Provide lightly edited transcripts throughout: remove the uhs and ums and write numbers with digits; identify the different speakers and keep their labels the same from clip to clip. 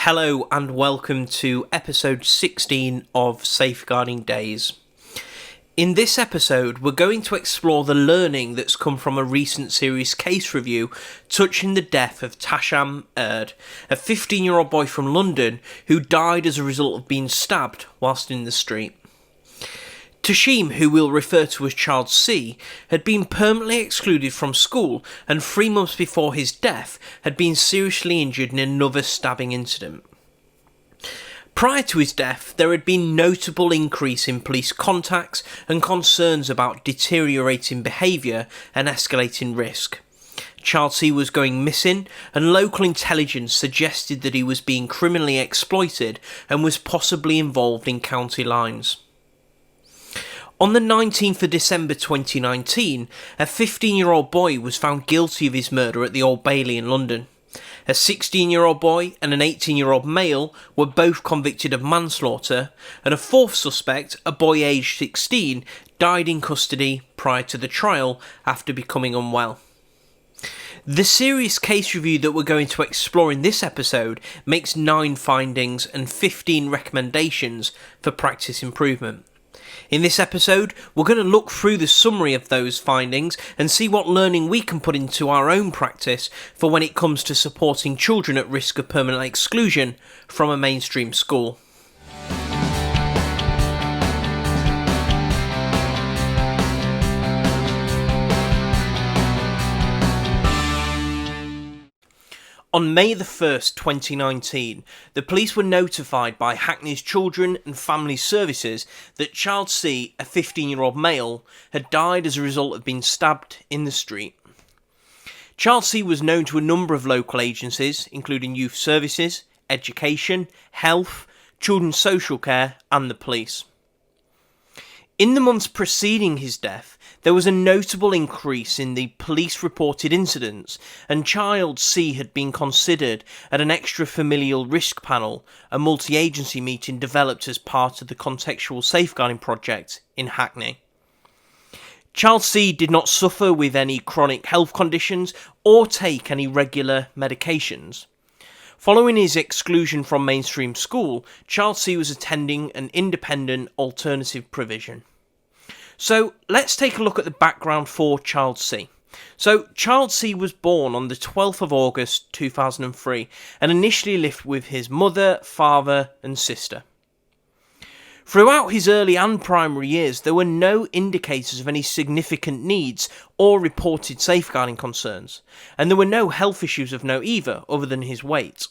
Speaker 1: Hello and welcome to episode 16 of Safeguarding Days. In this episode, we're going to explore the learning that's come from a recent series case review touching the death of Tashaun Aird, a 15-year-old boy from London who died as a result of being stabbed whilst in the street. Tashaun, who we'll refer to as Child C, had been permanently excluded from school and 3 months before his death had been seriously injured in another stabbing incident. Prior to his death, there had been notable increase in police contacts and concerns about deteriorating behaviour and escalating risk. Child C was going missing, and local intelligence suggested that he was being criminally exploited and was possibly involved in county lines. On the 19th of December 2019, a 15-year-old boy was found guilty of his murder at the Old Bailey in London. A 16-year-old boy and an 18-year-old male were both convicted of manslaughter, and a fourth suspect, a boy aged 16, died in custody prior to the trial after becoming unwell. The serious case review that we're going to explore in this episode makes 9 findings and 15 recommendations for practice improvement. In this episode, we're going to look through the summary of those findings and see what learning we can put into our own practice for when it comes to supporting children at risk of permanent exclusion from a mainstream school. On May the 1st, 2019, the police were notified by Hackney's Children and Family Services that Child C, a 15-year-old male, had died as a result of being stabbed in the street. Child C was known to a number of local agencies, including Youth Services, Education, Health, Children's Social Care and the police. In the months preceding his death, there was a notable increase in the police-reported incidents, and Child C had been considered at an extra-familial risk panel, a multi-agency meeting developed as part of the contextual safeguarding project in Hackney. Child C did not suffer with any chronic health conditions or take any regular medications. Following his exclusion from mainstream school, Child C was attending an independent alternative provision. So let's take a look at the background for Child C. So Child C was born on the 12th of August 2003 and initially lived with his mother, father and sister. Throughout his early and primary years, there were no indicators of any significant needs or reported safeguarding concerns, and there were no health issues of note either, other than his weight.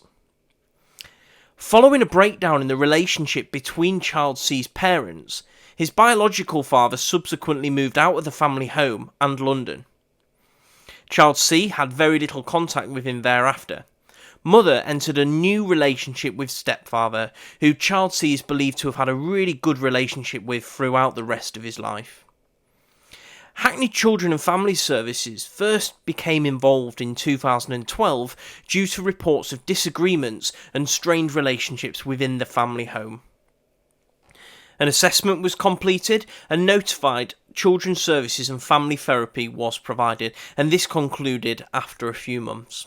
Speaker 1: Following a breakdown in the relationship between Child C's parents, his biological father subsequently moved out of the family home and London. Child C had very little contact with him thereafter. Mother entered a new relationship with stepfather, who Child C is believed to have had a really good relationship with throughout the rest of his life. Hackney Children and Family Services first became involved in 2012 due to reports of disagreements and strained relationships within the family home. An assessment was completed and notified Children's Services and family therapy was provided, and this concluded after a few months.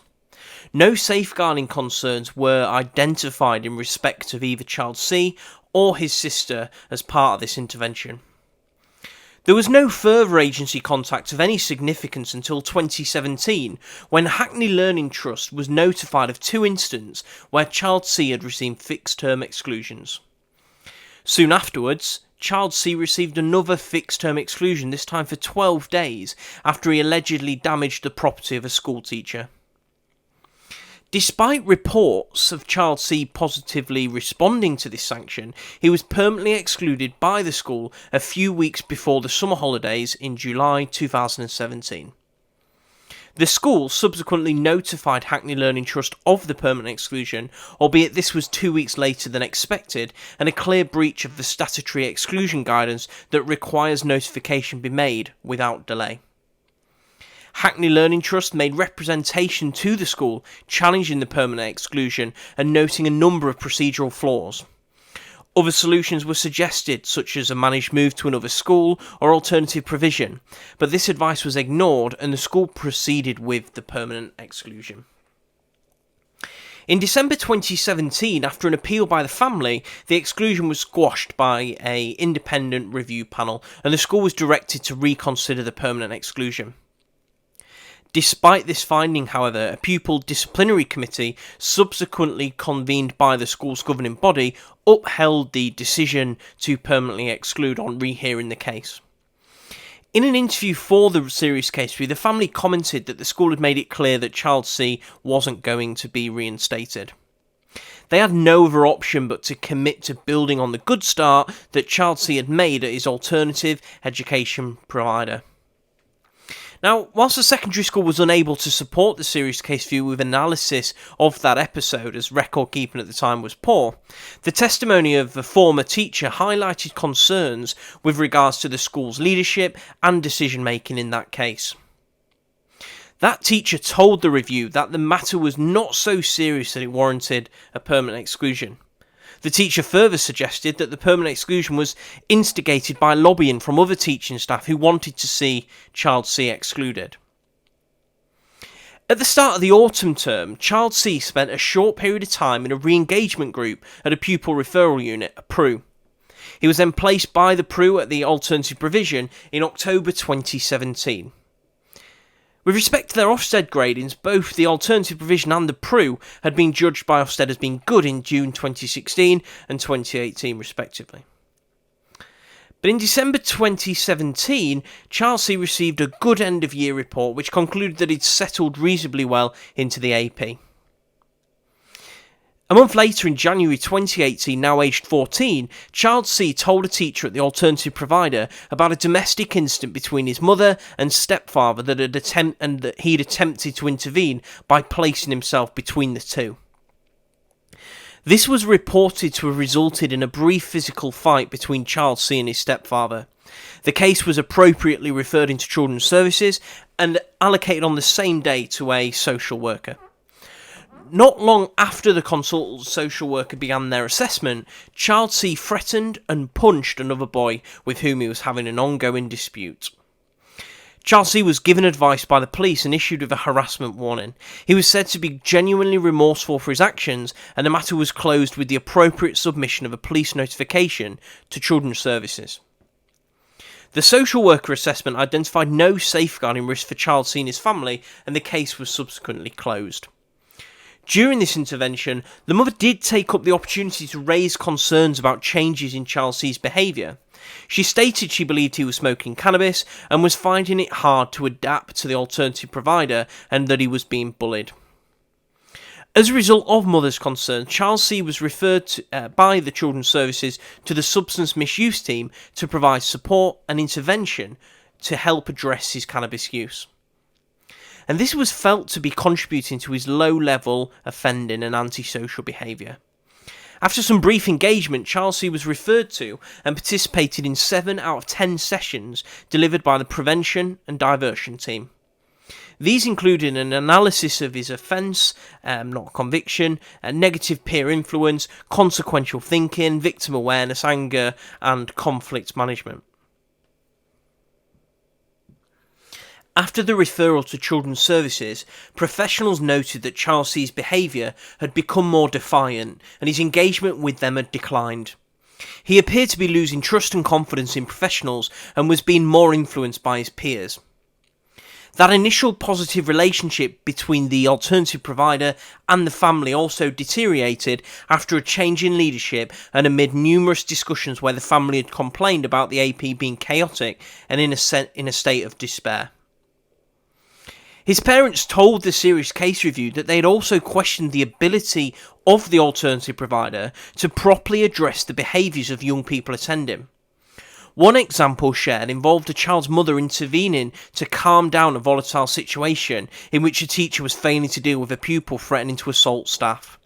Speaker 1: No safeguarding concerns were identified in respect of either Child C or his sister as part of this intervention. There was no further agency contact of any significance until 2017, when Hackney Learning Trust was notified of 2 incidents where Child C had received fixed-term exclusions. Soon afterwards, Child C received another fixed-term exclusion, this time for 12 days, after he allegedly damaged the property of a schoolteacher. Despite reports of Child C positively responding to this sanction, he was permanently excluded by the school a few weeks before the summer holidays in July 2017. The school subsequently notified Hackney Learning Trust of the permanent exclusion, albeit this was 2 weeks later than expected, and a clear breach of the statutory exclusion guidance that requires notification be made without delay. Hackney Learning Trust made representation to the school, challenging the permanent exclusion and noting a number of procedural flaws. Other solutions were suggested, such as a managed move to another school or alternative provision, but this advice was ignored and the school proceeded with the permanent exclusion. In December 2017, after an appeal by the family, the exclusion was squashed by an independent review panel, and the school was directed to reconsider the permanent exclusion. Despite this finding, however, a pupil disciplinary committee, subsequently convened by the school's governing body, upheld the decision to permanently exclude on rehearing the case. In an interview for the series case review, the family commented that the school had made it clear that Child C wasn't going to be reinstated. They had no other option but to commit to building on the good start that Child C had made at his alternative education provider. Now, whilst the secondary school was unable to support the series case review with analysis of that episode, as record keeping at the time was poor, the testimony of the former teacher highlighted concerns with regards to the school's leadership and decision making in that case. That teacher told the review that the matter was not so serious that it warranted a permanent exclusion. The teacher further suggested that the permanent exclusion was instigated by lobbying from other teaching staff who wanted to see Child C excluded. At the start of the autumn term, Child C spent a short period of time in a re-engagement group at a pupil referral unit, a PRU. He was then placed by the PRU at the alternative provision in October 2017. With respect to their Ofsted gradings, both the alternative provision and the PRU had been judged by Ofsted as being good in June 2016 and 2018 respectively. But in December 2017, Child C received a good end of year report which concluded that he'd settled reasonably well into the AP. A month later, in January 2018, now aged 14, Child C told a teacher at the alternative provider about a domestic incident between his mother and stepfather that he'd attempted to intervene by placing himself between the two. This was reported to have resulted in a brief physical fight between Child C and his stepfather. The case was appropriately referred into Children's Services and allocated on the same day to a social worker. Not long after the consultant social worker began their assessment, Child C threatened and punched another boy with whom he was having an ongoing dispute. Child C was given advice by the police and issued with a harassment warning. He was said to be genuinely remorseful for his actions, and the matter was closed with the appropriate submission of a police notification to Children's Services. The social worker assessment identified no safeguarding risk for Child C and his family, and the case was subsequently closed. During this intervention, the mother did take up the opportunity to raise concerns about changes in Child C's behaviour. She stated she believed he was smoking cannabis and was finding it hard to adapt to the alternative provider and that he was being bullied. As a result of mother's concerns, Child C was referred by the Children's Services to the substance misuse team to provide support and intervention to help address his cannabis use. And this was felt to be contributing to his low-level offending and antisocial behaviour. After some brief engagement, Child C was referred to and participated in 7 out of 10 sessions delivered by the prevention and diversion team. These included an analysis of his offence, not conviction, negative peer influence, consequential thinking, victim awareness, anger, and conflict management. After the referral to Children's Services, professionals noted that Child C's behaviour had become more defiant and his engagement with them had declined. He appeared to be losing trust and confidence in professionals and was being more influenced by his peers. That initial positive relationship between the alternative provider and the family also deteriorated after a change in leadership and amid numerous discussions where the family had complained about the AP being chaotic and in a state of despair. His parents told the series case review that they had also questioned the ability of the alternative provider to properly address the behaviours of young people attending. One example shared involved a child's mother intervening to calm down a volatile situation in which a teacher was failing to deal with a pupil threatening to assault staff.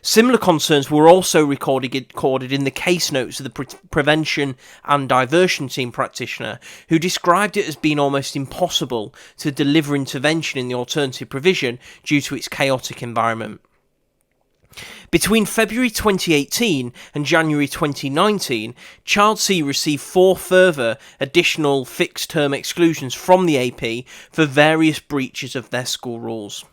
Speaker 1: Similar concerns were also recorded in the case notes of the prevention and diversion team practitioner, who described it as being almost impossible to deliver intervention in the alternative provision due to its chaotic environment. Between February 2018 and January 2019, Child C received 4 further additional fixed-term exclusions from the AP for various breaches of their school rules.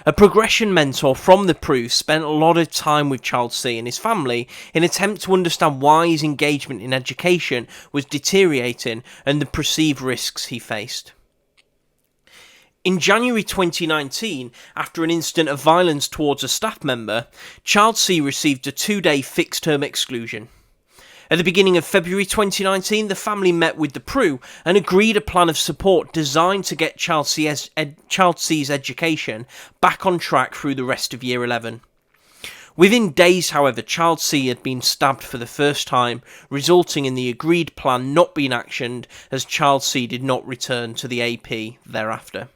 Speaker 1: A progression mentor from the Prue spent a lot of time with Child C and his family in an attempt to understand why his engagement in education was deteriorating and the perceived risks he faced. In January 2019, after an incident of violence towards a staff member, Child C received a 2-day fixed-term exclusion. At the beginning of February 2019, the family met with the Prue and agreed a plan of support designed to get Child C's education back on track through the rest of Year 11. Within days, however, Child C had been stabbed for the first time, resulting in the agreed plan not being actioned as Child C did not return to the AP thereafter.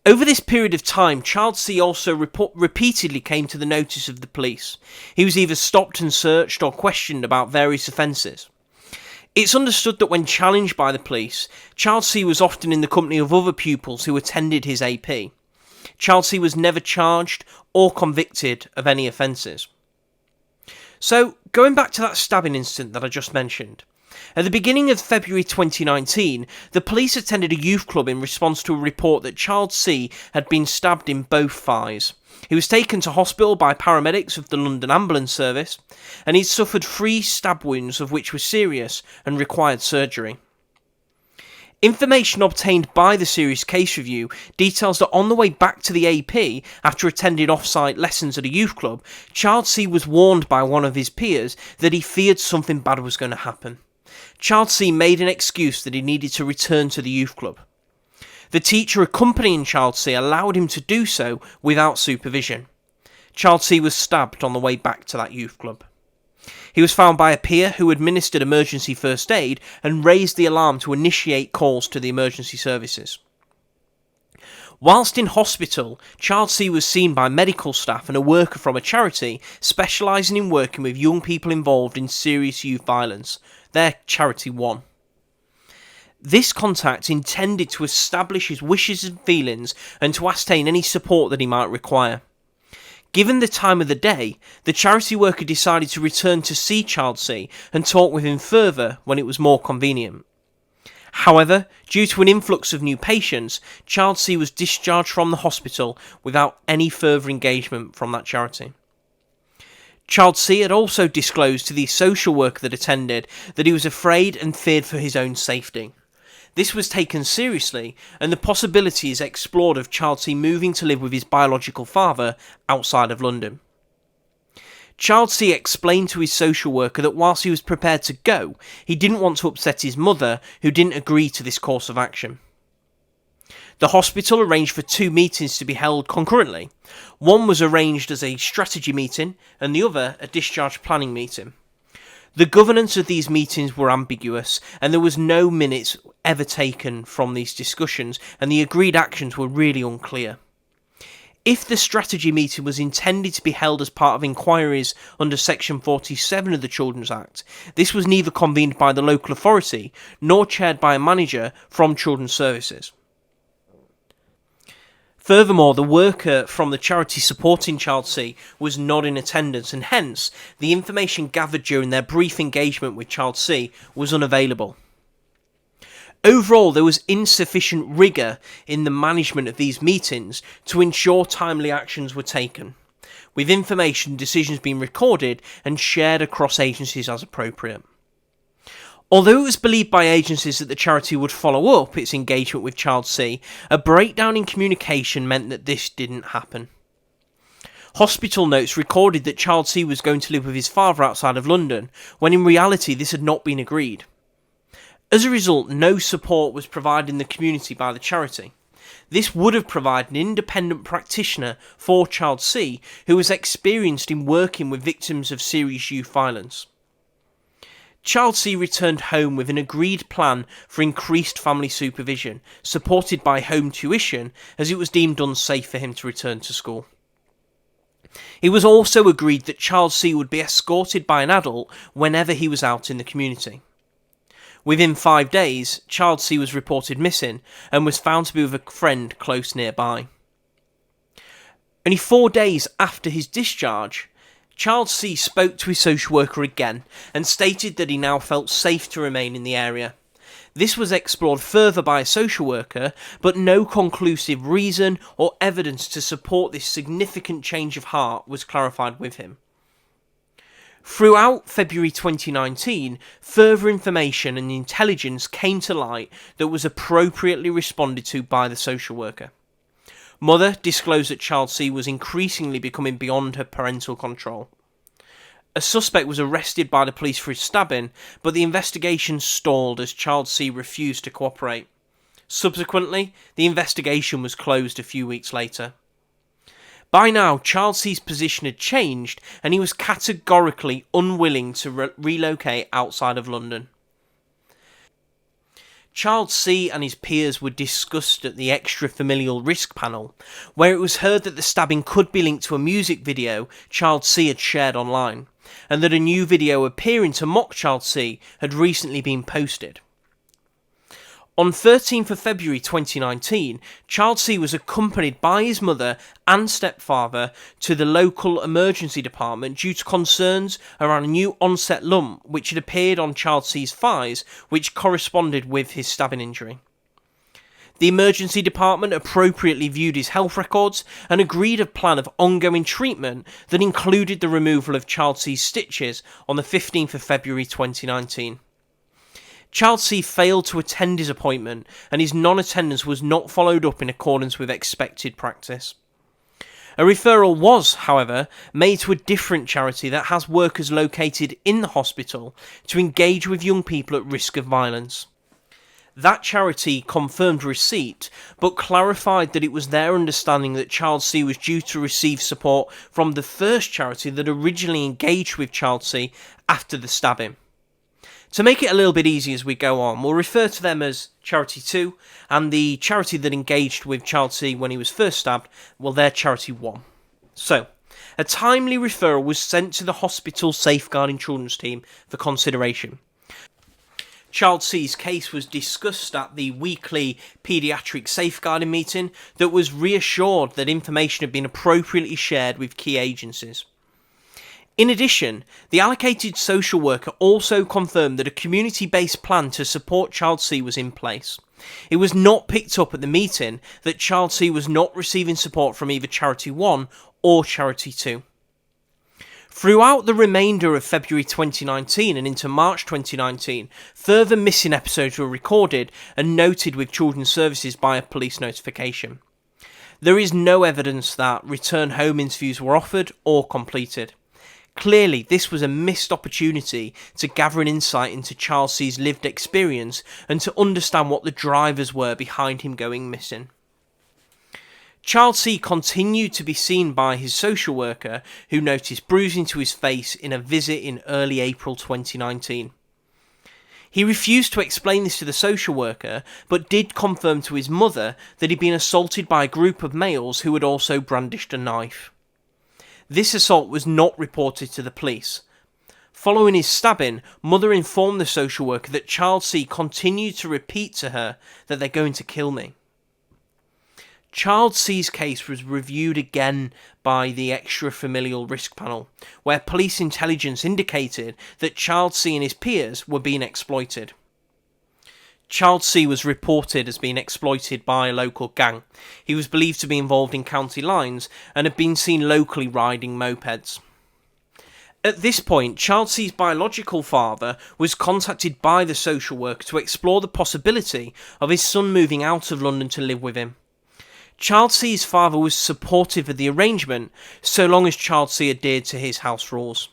Speaker 1: Over this period of time, Child C also repeatedly came to the notice of the police. He was either stopped and searched or questioned about various offences. It's understood that when challenged by the police, Child C was often in the company of other pupils who attended his AP. Child C was never charged or convicted of any offences. So, going back to that stabbing incident that I just mentioned, at the beginning of February 2019, the police attended a youth club in response to a report that Child C had been stabbed in both thighs. He was taken to hospital by paramedics of the London Ambulance Service, and he'd suffered 3 stab wounds, of which were serious and required surgery. Information obtained by the Serious Case Review details that on the way back to the AP, after attending off-site lessons at a youth club, Child C was warned by one of his peers that he feared something bad was going to happen. Child C made an excuse that he needed to return to the youth club. The teacher accompanying Child C allowed him to do so without supervision. Child C was stabbed on the way back to that youth club. He was found by a peer who administered emergency first aid and raised the alarm to initiate calls to the emergency services. Whilst in hospital, Child C was seen by medical staff and a worker from a charity specialising in working with young people involved in serious youth violence. Their Charity 1. This contact intended to establish his wishes and feelings and to ascertain any support that he might require. Given the time of the day, the charity worker decided to return to see Child C and talk with him further when it was more convenient. However, due to an influx of new patients, Child C was discharged from the hospital without any further engagement from that charity. Child C had also disclosed to the social worker that attended that he was afraid and feared for his own safety. This was taken seriously, and the possibility is explored of Child C moving to live with his biological father outside of London. Child C explained to his social worker that whilst he was prepared to go, he didn't want to upset his mother, who didn't agree to this course of action. The hospital arranged for 2 meetings to be held concurrently. One was arranged as a strategy meeting, and the other a discharge planning meeting. The governance of these meetings were ambiguous, and there was no minutes ever taken from these discussions, and the agreed actions were really unclear. If the strategy meeting was intended to be held as part of inquiries under Section 47 of the Children's Act, this was neither convened by the local authority nor chaired by a manager from Children's Services. Furthermore, the worker from the charity supporting Child C was not in attendance, and hence, the information gathered during their brief engagement with Child C was unavailable. Overall, there was insufficient rigour in the management of these meetings to ensure timely actions were taken, with information decisions being recorded and shared across agencies as appropriate. Although it was believed by agencies that the charity would follow up its engagement with Child C, a breakdown in communication meant that this didn't happen. Hospital notes recorded that Child C was going to live with his father outside of London, when in reality this had not been agreed. As a result, no support was provided in the community by the charity. This would have provided an independent practitioner for Child C who was experienced in working with victims of serious youth violence. Child C returned home with an agreed plan for increased family supervision, supported by home tuition, as it was deemed unsafe for him to return to school. It was also agreed that Child C would be escorted by an adult whenever he was out in the community. Within 5 days, Child C was reported missing and was found to be with a friend close nearby. Only 4 days after his discharge, Child C spoke to his social worker again and stated that he now felt safe to remain in the area. This was explored further by a social worker, but no conclusive reason or evidence to support this significant change of heart was clarified with him. Throughout February 2019, further information and intelligence came to light that was appropriately responded to by the social worker. Mother disclosed that child C was increasingly becoming beyond her parental control. A suspect was arrested by the police for his stabbing, but the investigation stalled as child C refused to cooperate. Subsequently, the investigation was closed a few weeks later. By now, child C's position had changed, and he was categorically unwilling to relocate outside of London. Child C and his peers were discussed at the extra-familial risk panel, where it was heard that the stabbing could be linked to a music video Child C had shared online, and that a new video appearing to mock Child C had recently been posted. On 13th of February 2019, Child C was accompanied by his mother and stepfather to the local emergency department due to concerns around a new onset lump which had appeared on Child C's thighs, which corresponded with his stabbing injury. The emergency department appropriately viewed his health records and agreed a plan of ongoing treatment that included the removal of Child C's stitches on the 15th of February 2019. Child C failed to attend his appointment, and his non-attendance was not followed up in accordance with expected practice. A referral was, however, made to a different charity that has workers located in the hospital to engage with young people at risk of violence. That charity confirmed receipt, but clarified that it was their understanding that Child C was due to receive support from the first charity that originally engaged with Child C after the stabbing. To make it a little bit easy as we go on, we'll refer to them as Charity 2, and the charity that engaged with Child C when he was first stabbed, well, they're Charity 1. So, a timely referral was sent to the hospital safeguarding children's team for consideration. Child C's case was discussed at the weekly paediatric safeguarding meeting that was reassured that information had been appropriately shared with key agencies. In addition, the allocated social worker also confirmed that a community-based plan to support Child C was in place. It was not picked up at the meeting that Child C was not receiving support from either Charity 1 or Charity 2. Throughout the remainder of February 2019 and into March 2019, further missing episodes were recorded and noted with Children's Services by a police notification. There is no evidence that return home interviews were offered or completed. Clearly, this was a missed opportunity to gather an insight into Child C's lived experience and to understand what the drivers were behind him going missing. Child C continued to be seen by his social worker, who noticed bruising to his face in a visit in early April 2019. He refused to explain this to the social worker, but did confirm to his mother that he'd been assaulted by a group of males who had also brandished a knife. This assault was not reported to the police. Following his stabbing, Mother informed the social worker that Child C continued to repeat to her that they're going to kill me. Child C's case was reviewed again by the extra-familial risk panel, where police intelligence indicated that Child C and his peers were being exploited. Child C was reported as being exploited by a local gang. He was believed to be involved in county lines and had been seen locally riding mopeds. At this point, Child C's biological father was contacted by the social worker to explore the possibility of his son moving out of London to live with him. Child C's father was supportive of the arrangement, so long as Child C adhered to his house rules.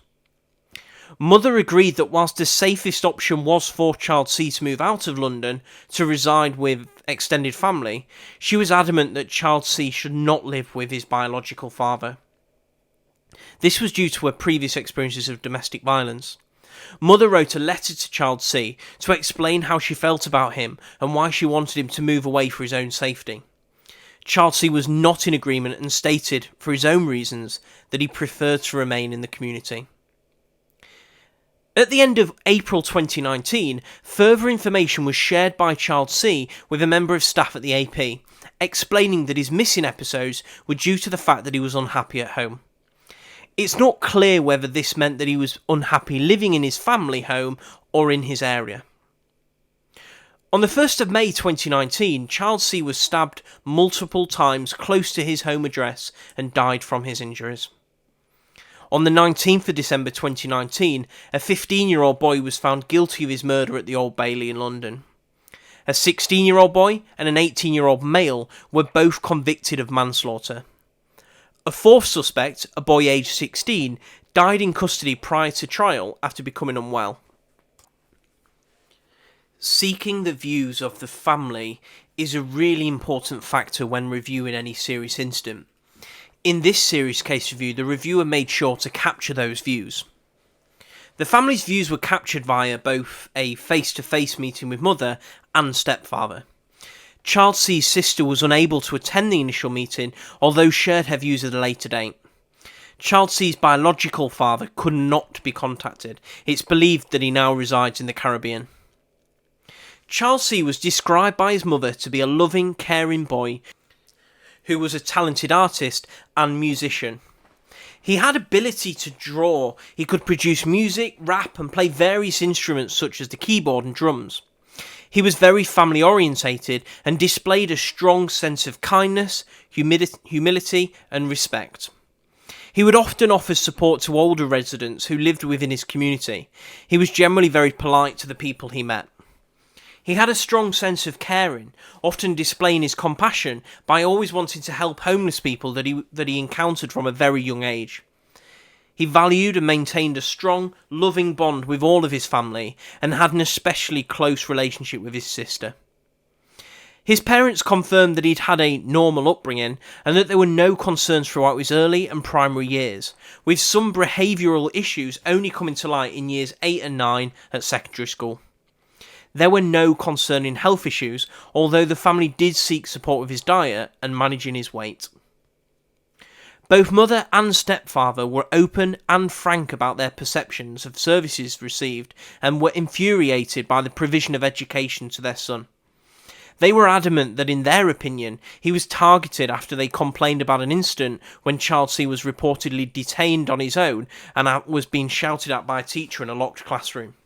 Speaker 1: Mother agreed that whilst the safest option was for Child C to move out of London to reside with extended family, she was adamant that Child C should not live with his biological father. This was due to her previous experiences of domestic violence. Mother wrote a letter to Child C to explain how she felt about him and why she wanted him to move away for his own safety. Child C was not in agreement and stated, for his own reasons, that he preferred to remain in the community. At the end of April 2019, further information was shared by Child C with a member of staff at the AP, explaining that his missing episodes were due to the fact that he was unhappy at home. It's not clear whether this meant that he was unhappy living in his family home or in his area. On the 1st of May 2019, Child C was stabbed multiple times close to his home address and died from his injuries. On the 19th of December 2019, a 15-year-old boy was found guilty of his murder at the Old Bailey in London. A 16-year-old boy and an 18-year-old male were both convicted of manslaughter. A fourth suspect, a boy aged 16, died in custody prior to trial after becoming unwell. Seeking the views of the family is a really important factor when reviewing any serious incident. In this serious case review, the reviewer made sure to capture those views. The family's views were captured via both a face-to-face meeting with mother and stepfather. Child C's sister was unable to attend the initial meeting, although shared her views at a later date. Child C's biological father could not be contacted. It's believed that he now resides in the Caribbean. Child C was described by his mother to be a loving, caring boy who was a talented artist and musician. He had ability to draw. He could produce music, rap, and play various instruments such as the keyboard and drums. He was very family orientated and displayed a strong sense of kindness, humility, and respect. He would often offer support to older residents who lived within his community. He was generally very polite to the people he met. He had a strong sense of caring, often displaying his compassion by always wanting to help homeless people that he encountered from a very young age. He valued and maintained a strong, loving bond with all of his family and had an especially close relationship with his sister. His parents confirmed that he'd had a normal upbringing and that there were no concerns throughout his early and primary years, with some behavioural issues only coming to light in years 8 and 9 at secondary school. There were no concerning health issues, although the family did seek support with his diet and managing his weight. Both mother and stepfather were open and frank about their perceptions of services received and were infuriated by the provision of education to their son. They were adamant that in their opinion he was targeted after they complained about an incident when Child C was reportedly detained on his own and was being shouted at by a teacher in a locked classroom.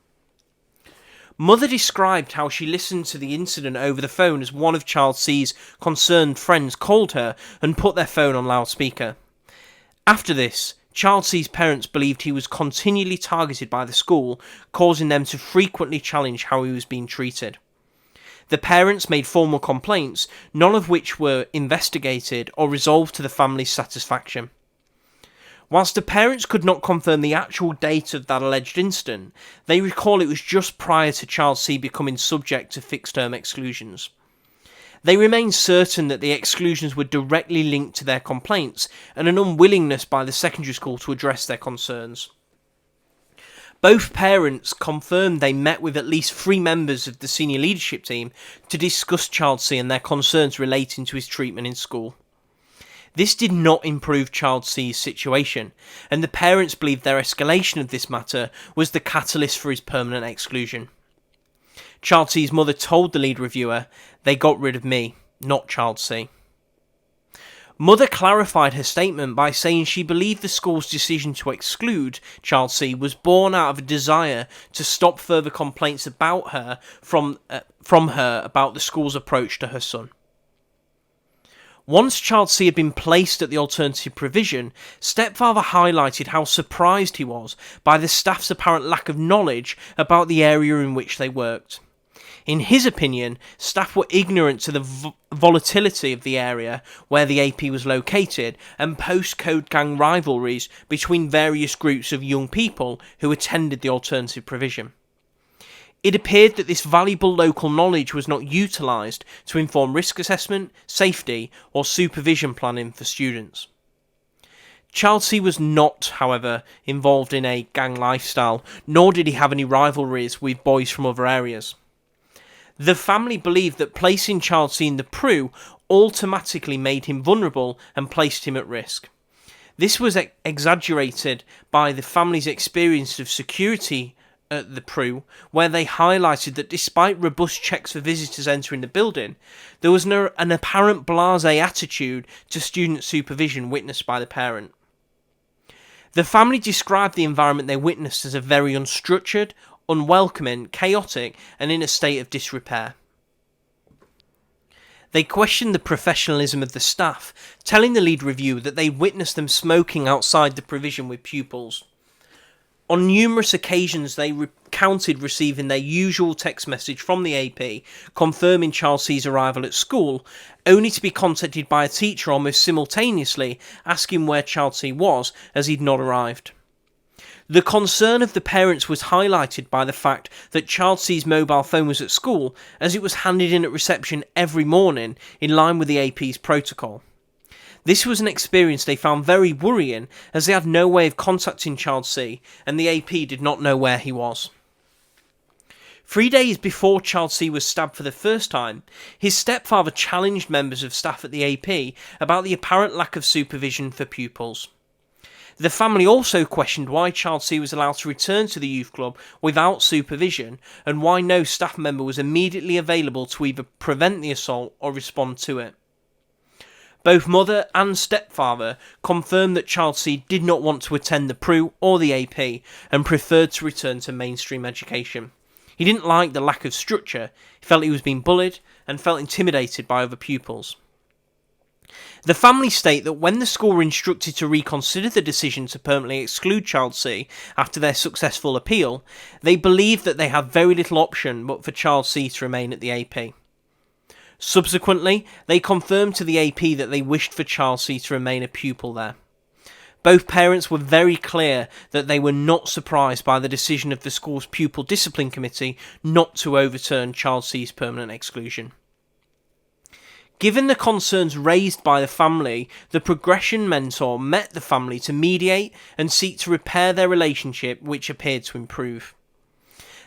Speaker 1: Mother described how she listened to the incident over the phone as one of Child C's concerned friends called her and put their phone on loudspeaker. After this, Child C's parents believed he was continually targeted by the school, causing them to frequently challenge how he was being treated. The parents made formal complaints, none of which were investigated or resolved to the family's satisfaction. Whilst the parents could not confirm the actual date of that alleged incident, they recall it was just prior to Child C becoming subject to fixed-term exclusions. They remain certain that the exclusions were directly linked to their complaints and an unwillingness by the secondary school to address their concerns. Both parents confirmed they met with at least 3 members of the senior leadership team to discuss Child C and their concerns relating to his treatment in school. This did not improve Child C's situation, and the parents believed their escalation of this matter was the catalyst for his permanent exclusion. Child C's mother told the lead reviewer, "They got rid of me, not Child C." Mother clarified her statement by saying she believed the school's decision to exclude Child C was born out of a desire to stop further complaints about her from her about the school's approach to her son. Once Child C had been placed at the alternative provision, stepfather highlighted how surprised he was by the staff's apparent lack of knowledge about the area in which they worked. In his opinion, staff were ignorant to the volatility of the area where the AP was located and postcode gang rivalries between various groups of young people who attended the alternative provision. It appeared that this valuable local knowledge was not utilised to inform risk assessment, safety, or supervision planning for students. Child C was not, however, involved in a gang lifestyle, nor did he have any rivalries with boys from other areas. The family believed that placing Child C in the PRU automatically made him vulnerable and placed him at risk. This was exaggerated by the family's experience of security at the PRU, where they highlighted that despite robust checks for visitors entering the building, there was an apparent blasé attitude to student supervision witnessed by the parent. The family described the environment they witnessed as a very unstructured, unwelcoming, chaotic, and in a state of disrepair. They questioned the professionalism of the staff, telling the lead reviewer that they witnessed them smoking outside the provision with pupils. On numerous occasions, they recounted receiving their usual text message from the AP confirming Child C's arrival at school, only to be contacted by a teacher almost simultaneously asking where Child C was, as he'd not arrived. The concern of the parents was highlighted by the fact that Child C's mobile phone was at school, as it was handed in at reception every morning, in line with the AP's protocol. This was an experience they found very worrying, as they had no way of contacting Child C, and the AP did not know where he was. 3 days before Child C was stabbed for the first time, his stepfather challenged members of staff at the AP about the apparent lack of supervision for pupils. The family also questioned why Child C was allowed to return to the youth club without supervision, and why no staff member was immediately available to either prevent the assault or respond to it. Both mother and stepfather confirmed that Child C did not want to attend the PRU or the AP and preferred to return to mainstream education. He didn't like the lack of structure, he felt he was being bullied and felt intimidated by other pupils. The family state that when the school were instructed to reconsider the decision to permanently exclude Child C after their successful appeal, they believed that they had very little option but for Child C to remain at the AP. Subsequently, they confirmed to the AP that they wished for Child C to remain a pupil there. Both parents were very clear that they were not surprised by the decision of the school's pupil discipline committee not to overturn Child C's permanent exclusion. Given the concerns raised by the family, the progression mentor met the family to mediate and seek to repair their relationship, which appeared to improve.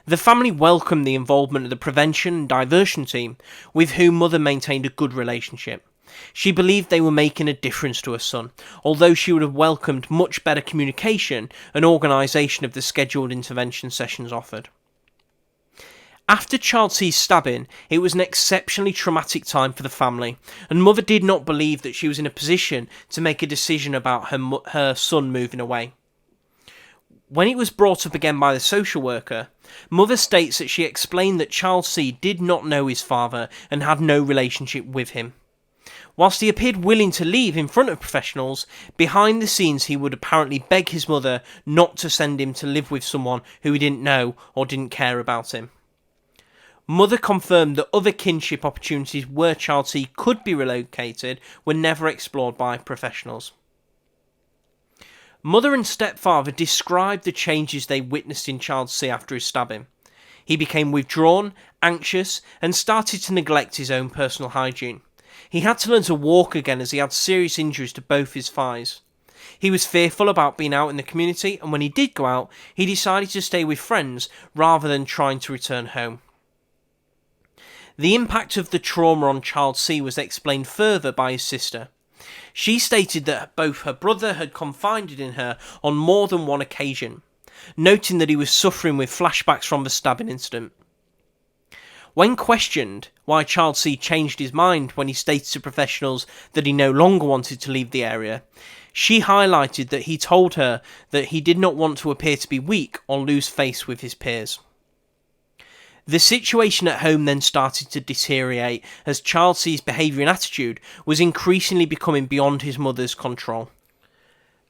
Speaker 1: The family welcomed the involvement of the prevention and diversion team, with whom mother maintained a good relationship. She believed they were making a difference to her son, although she would have welcomed much better communication and organisation of the scheduled intervention sessions offered. After Child C's stabbing, it was an exceptionally traumatic time for the family, and mother did not believe that she was in a position to make a decision about her son moving away. When it was brought up again by the social worker, mother states that she explained that Child C did not know his father and had no relationship with him. Whilst he appeared willing to leave in front of professionals, behind the scenes he would apparently beg his mother not to send him to live with someone who he didn't know or didn't care about him. Mother confirmed that other kinship opportunities where Child C could be relocated were never explored by professionals. Mother and stepfather described the changes they witnessed in Child C after his stabbing. He became withdrawn, anxious, and started to neglect his own personal hygiene. He had to learn to walk again as he had serious injuries to both his thighs. He was fearful about being out in the community, and when he did go out, he decided to stay with friends rather than trying to return home. The impact of the trauma on Child C was explained further by his sister. She stated that both her brother had confided in her on more than one occasion, noting that he was suffering with flashbacks from the stabbing incident. When questioned why Child C changed his mind when he stated to professionals that he no longer wanted to leave the area, she highlighted that he told her that he did not want to appear to be weak or lose face with his peers. The situation at home then started to deteriorate as Child C's behaviour and attitude was increasingly becoming beyond his mother's control.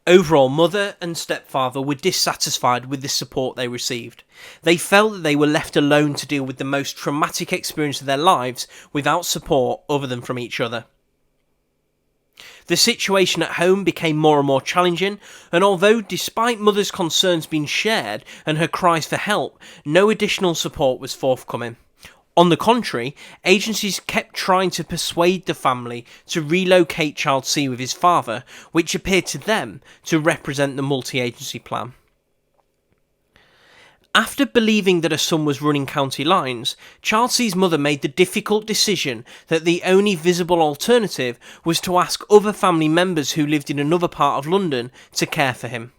Speaker 1: Overall, mother and stepfather were dissatisfied with the support they received. They felt that they were left alone to deal with the most traumatic experience of their lives without support other than from each other. The situation at home became more and more challenging, and although despite mother's concerns being shared and her cries for help, no additional support was forthcoming. On the contrary, agencies kept trying to persuade the family to relocate Child C with his father, which appeared to them to represent the multi-agency plan. After believing that her son was running county lines, Child C's mother made the difficult decision that the only visible alternative was to ask other family members who lived in another part of London to care for him.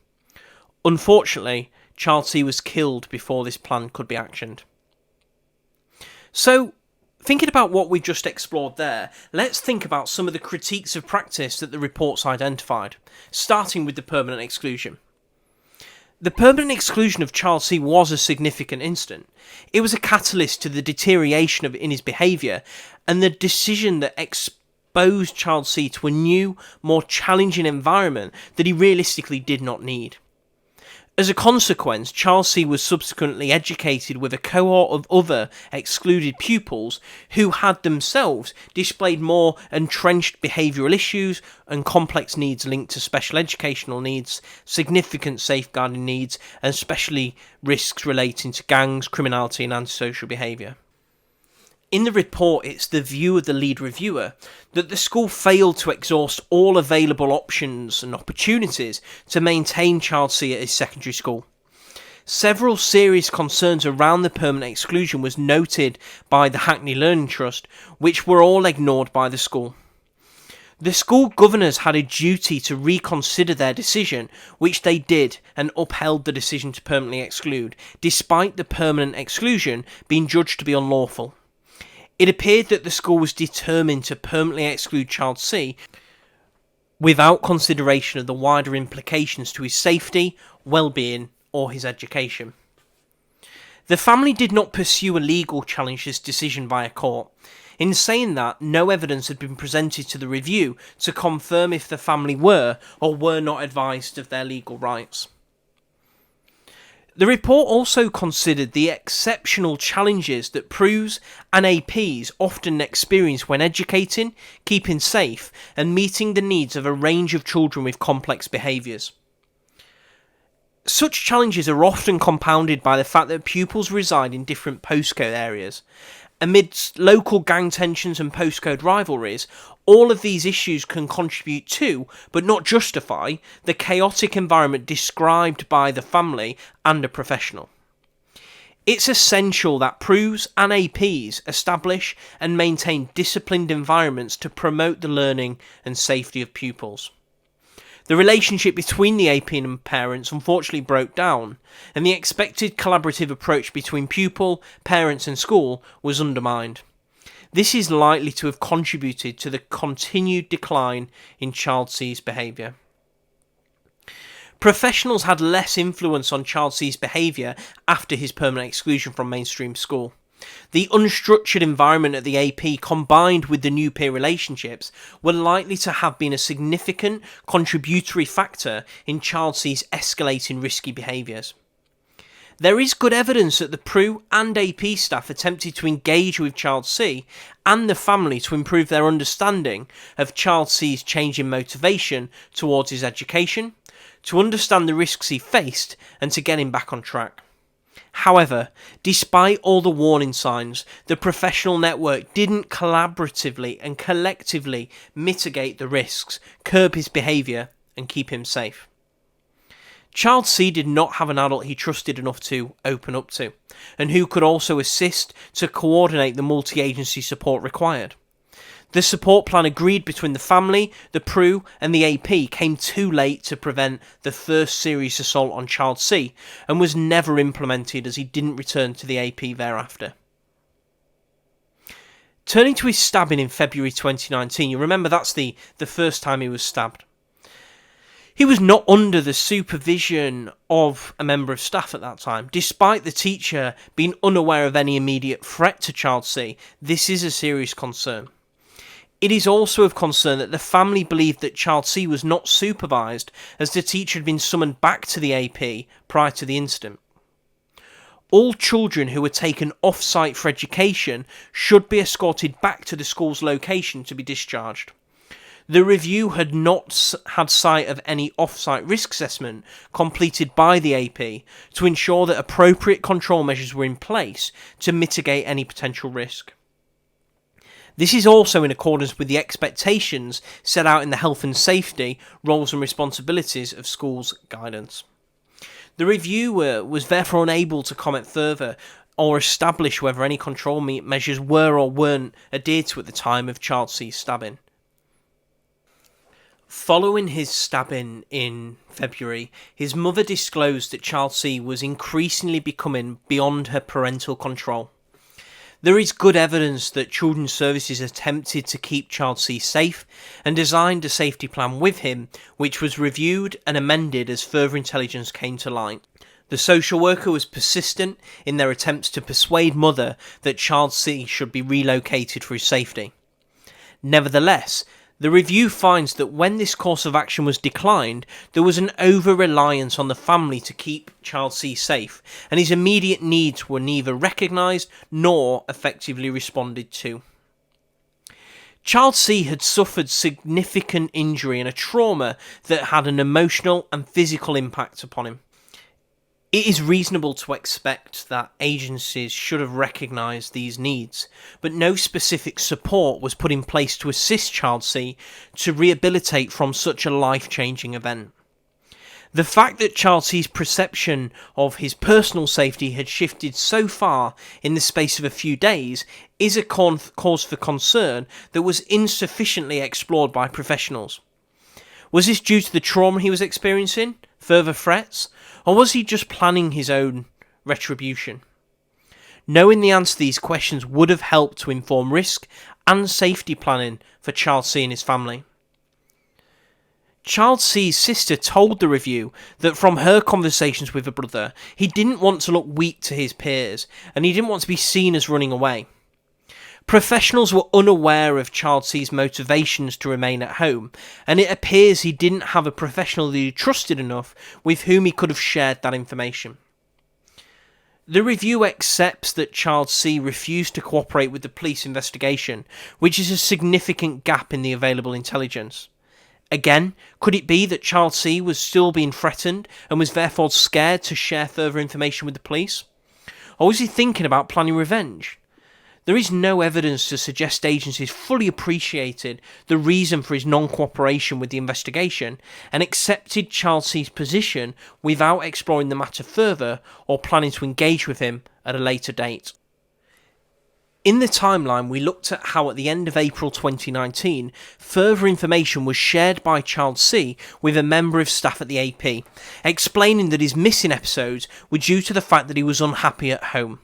Speaker 1: Unfortunately, Child C was killed before this plan could be actioned. So, thinking about what we've just explored there, let's think about some of the critiques of practice that the reports identified, starting with the permanent exclusion. The permanent exclusion of child C was a significant incident. It was a catalyst to the deterioration in his behaviour and the decision that exposed child C to a new, more challenging environment that he realistically did not need. As a consequence, child C was subsequently educated with a cohort of other excluded pupils who had themselves displayed more entrenched behavioural issues and complex needs linked to special educational needs, significant safeguarding needs, and especially risks relating to gangs, criminality and antisocial behaviour. In the report, it's the view of the lead reviewer that the school failed to exhaust all available options and opportunities to maintain child C at his secondary school. Several serious concerns around the permanent exclusion was noted by the Hackney Learning Trust, which were all ignored by the school. The school governors had a duty to reconsider their decision, which they did, and upheld the decision to permanently exclude, despite the permanent exclusion being judged to be unlawful. It appeared that the school was determined to permanently exclude child C without consideration of the wider implications to his safety, well-being, or his education. The family did not pursue a legal challenge to this decision via court. In saying that, no evidence had been presented to the review to confirm if the family were or were not advised of their legal rights. The report also considered the exceptional challenges that PRUs and APs often experience when educating, keeping safe, and meeting the needs of a range of children with complex behaviours. Such challenges are often compounded by the fact that pupils reside in different postcode areas. Amidst local gang tensions and postcode rivalries, all of these issues can contribute to, but not justify, the chaotic environment described by the family and a professional. It's essential that PRUs and APs establish and maintain disciplined environments to promote the learning and safety of pupils. The relationship between the AP and parents unfortunately broke down, and the expected collaborative approach between pupil, parents and school was undermined. This is likely to have contributed to the continued decline in child C's behaviour. Professionals had less influence on child C's behaviour after his permanent exclusion from mainstream school. The unstructured environment at the AP combined with the new peer relationships were likely to have been a significant contributory factor in child C's escalating risky behaviours. There is good evidence that the PRU and AP staff attempted to engage with child C and the family to improve their understanding of child C's changing motivation towards his education, to understand the risks he faced and to get him back on track. However, despite all the warning signs, the professional network didn't collaboratively and collectively mitigate the risks, curb his behaviour and keep him safe. Child C did not have an adult he trusted enough to open up to, and who could also assist to coordinate the multi-agency support required. The support plan agreed between the family, the PRU and the AP came too late to prevent the first serious assault on child C and was never implemented as he didn't return to the AP thereafter. Turning to his stabbing in February 2019, you remember that's the first time he was stabbed. He was not under the supervision of a member of staff at that time. Despite the teacher being unaware of any immediate threat to child C, this is a serious concern. It is also of concern that the family believed that child C was not supervised as the teacher had been summoned back to the AP prior to the incident. All children who were taken off-site for education should be escorted back to the school's location to be discharged. The review had not had sight of any off-site risk assessment completed by the AP to ensure that appropriate control measures were in place to mitigate any potential risk. This is also in accordance with the expectations set out in the health and safety, roles and responsibilities of schools guidance. The reviewer was therefore unable to comment further or establish whether any control measures were or weren't adhered to at the time of child C's stabbing. Following his stabbing in February, his mother disclosed that child C was increasingly becoming beyond her parental control. There is good evidence that Children's Services attempted to keep child C safe and designed a safety plan with him, which was reviewed and amended as further intelligence came to light. The social worker was persistent in their attempts to persuade mother that child C should be relocated for his safety. Nevertheless, the review finds that when this course of action was declined, there was an over-reliance on the family to keep child C safe, and his immediate needs were neither recognised nor effectively responded to. Child C had suffered significant injury and a trauma that had an emotional and physical impact upon him. It is reasonable to expect that agencies should have recognised these needs, but no specific support was put in place to assist Child C to rehabilitate from such a life-changing event. The fact that Child C's perception of his personal safety had shifted so far in the space of a few days is a cause for concern that was insufficiently explored by professionals. Was this due to the trauma he was experiencing, further threats, or was he just planning his own retribution? Knowing the answer to these questions would have helped to inform risk and safety planning for Child C and his family. Child C's sister told the review that from her conversations with her brother, he didn't want to look weak to his peers, and he didn't want to be seen as running away. Professionals were unaware of Child C's motivations to remain at home, and it appears he didn't have a professional that he trusted enough with whom he could have shared that information. The review accepts that Child C refused to cooperate with the police investigation, which is a significant gap in the available intelligence. Again, could it be that Child C was still being threatened and was therefore scared to share further information with the police? Or was he thinking about planning revenge? There is no evidence to suggest agencies fully appreciated the reason for his non-cooperation with the investigation and accepted Child C's position without exploring the matter further or planning to engage with him at a later date. In the timeline, we looked at how at the end of April 2019, further information was shared by Child C with a member of staff at the AP, explaining that his missing episodes were due to the fact that he was unhappy at home.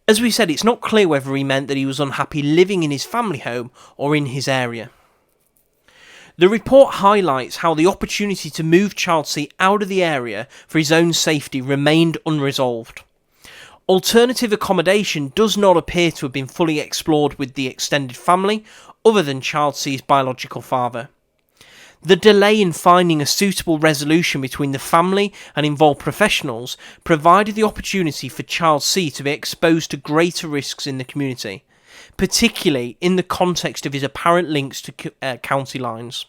Speaker 1: As we said, it's not clear whether he meant that he was unhappy living in his family home or in his area. The report highlights how the opportunity to move Child C out of the area for his own safety remained unresolved. Alternative accommodation does not appear to have been fully explored with the extended family, other than Child C's biological father. The delay in finding a suitable resolution between the family and involved professionals provided the opportunity for Child C to be exposed to greater risks in the community, particularly in the context of his apparent links to county lines.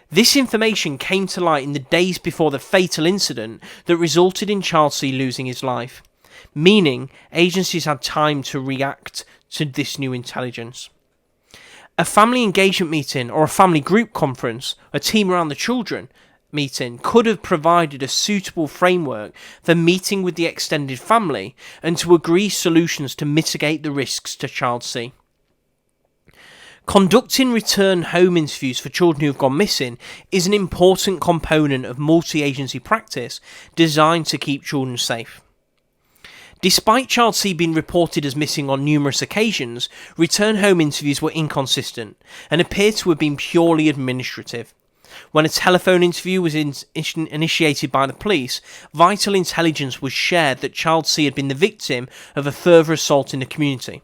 Speaker 1: This information came to light in the days before the fatal incident that resulted in Child C losing his life, meaning agencies had time to react to this new intelligence. A family engagement meeting or a family group conference, a team around the children meeting, could have provided a suitable framework for meeting with the extended family and to agree solutions to mitigate the risks to Child C. Conducting return home interviews for children who have gone missing is an important component of multi-agency practice designed to keep children safe. Despite Child C being reported as missing on numerous occasions, return home interviews were inconsistent and appeared to have been purely administrative. When a telephone interview was initiated by the police, vital intelligence was shared that Child C had been the victim of a further assault in the community.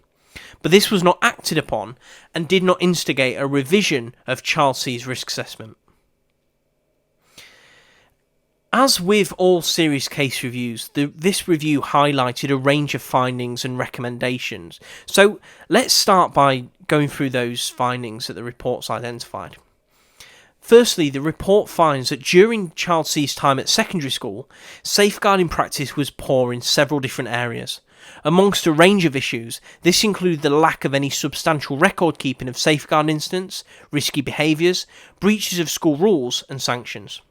Speaker 1: But this was not acted upon and did not instigate a revision of Child C's risk assessment. As with all serious case reviews, this review highlighted a range of findings and recommendations. So let's start by going through those findings that the report's identified. Firstly, the report finds that during Child C's time at secondary school, safeguarding practice was poor in several different areas. Amongst a range of issues, this included the lack of any substantial record keeping of safeguarding incidents, risky behaviours, breaches of school rules and sanctions.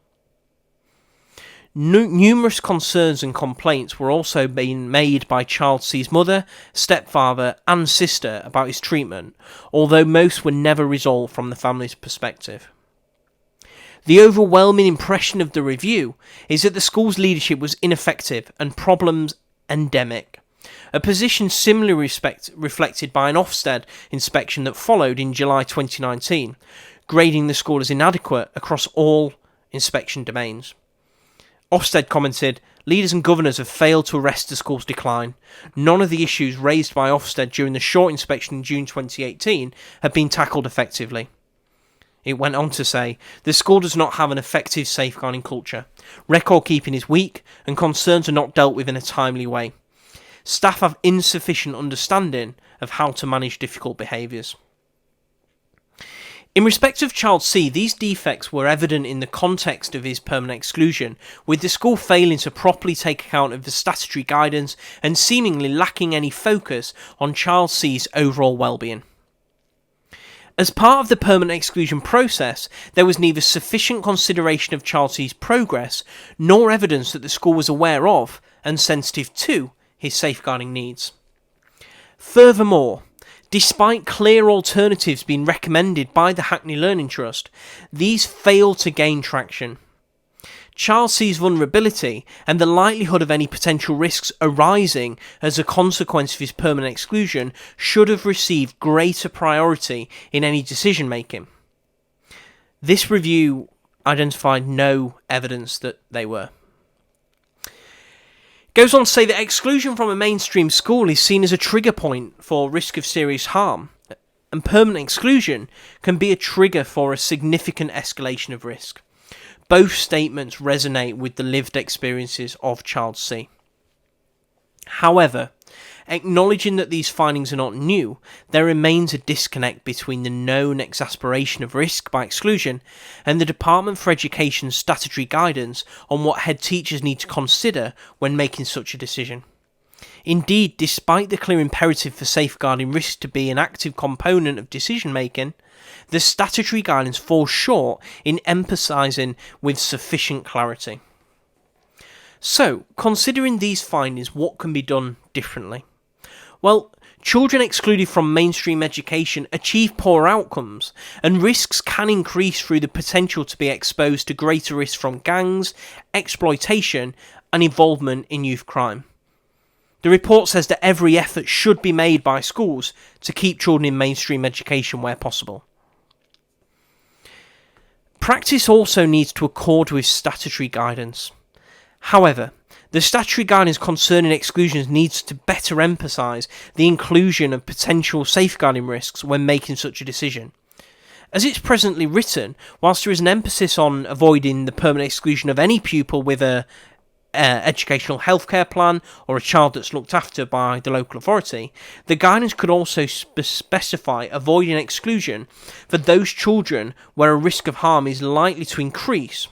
Speaker 1: Numerous concerns and complaints were also being made by Child C's mother, stepfather and sister about his treatment, although most were never resolved from the family's perspective. The overwhelming impression of the review is that the school's leadership was ineffective and problems endemic, a position similarly reflected by an Ofsted inspection that followed in July 2019, grading the school as inadequate across all inspection domains. Ofsted commented, "Leaders and governors have failed to arrest the school's decline. None of the issues raised by Ofsted during the short inspection in June 2018 have been tackled effectively." It went on to say, "The school does not have an effective safeguarding culture. Record keeping is weak and concerns are not dealt with in a timely way. Staff have insufficient understanding of how to manage difficult behaviours." In respect of Child C, these defects were evident in the context of his permanent exclusion, with the school failing to properly take account of the statutory guidance and seemingly lacking any focus on Child C's overall well-being. As part of the permanent exclusion process, there was neither sufficient consideration of Child C's progress nor evidence that the school was aware of and sensitive to his safeguarding needs. Furthermore, despite clear alternatives being recommended by the Hackney Learning Trust, these failed to gain traction. Child C's vulnerability and the likelihood of any potential risks arising as a consequence of his permanent exclusion should have received greater priority in any decision making. This review identified no evidence that they were. Goes on to say that exclusion from a mainstream school is seen as a trigger point for risk of serious harm, and permanent exclusion can be a trigger for a significant escalation of risk. Both statements resonate with the lived experiences of Child C. However, acknowledging that these findings are not new, there remains a disconnect between the known exacerbation of risk by exclusion and the Department for Education's statutory guidance on what head teachers need to consider when making such a decision. Indeed, despite the clear imperative for safeguarding risk to be an active component of decision making, the statutory guidance falls short in emphasising with sufficient clarity. So, considering these findings, what can be done differently? Well, children excluded from mainstream education achieve poor outcomes, and risks can increase through the potential to be exposed to greater risks from gangs, exploitation, and involvement in youth crime. The report says that every effort should be made by schools to keep children in mainstream education where possible. Practice also needs to accord with statutory guidance. However, the statutory guidance concerning exclusions needs to better emphasise the inclusion of potential safeguarding risks when making such a decision. As it's presently written, whilst there is an emphasis on avoiding the permanent exclusion of any pupil with a educational healthcare plan or a child that's looked after by the local authority, the guidance could also specify avoiding exclusion for those children where a risk of harm is likely to increase.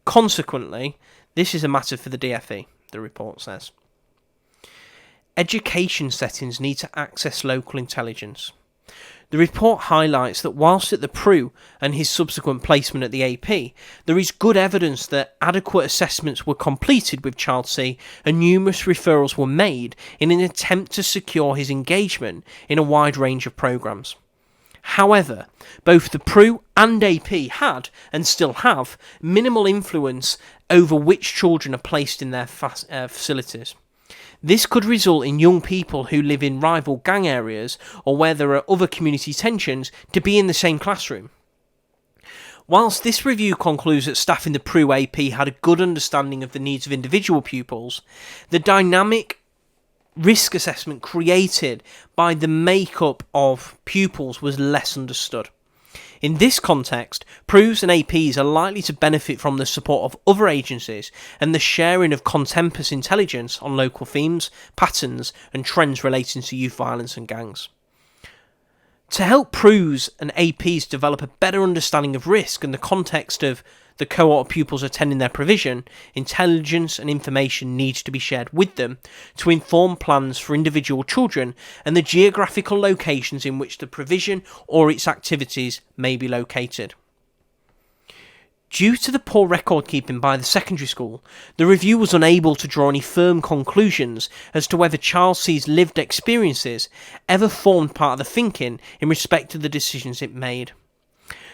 Speaker 1: Consequently, this is a matter for the DFE, the report says. Education settings need to access local intelligence. The report highlights that whilst at the PRU and his subsequent placement at the AP, there is good evidence that adequate assessments were completed with Child C and numerous referrals were made in an attempt to secure his engagement in a wide range of programmes. However, both the PRU and AP had, and still have, minimal influence over which children are placed in their facilities. This could result in young people who live in rival gang areas or where there are other community tensions to be in the same classroom. Whilst this review concludes that staff in the PRU AP had a good understanding of the needs of individual pupils, the dynamic risk assessment created by the makeup of pupils was less understood. In this context, PRUs and APs are likely to benefit from the support of other agencies and the sharing of contemporaneous intelligence on local themes, patterns and trends relating to youth violence and gangs. To help PRUs and APs develop a better understanding of risk and the context of the cohort of pupils attending their provision, intelligence and information needs to be shared with them to inform plans for individual children and the geographical locations in which the provision or its activities may be located. Due to the poor record keeping by the secondary school, the review was unable to draw any firm conclusions as to whether Child C's lived experiences ever formed part of the thinking in respect to the decisions it made.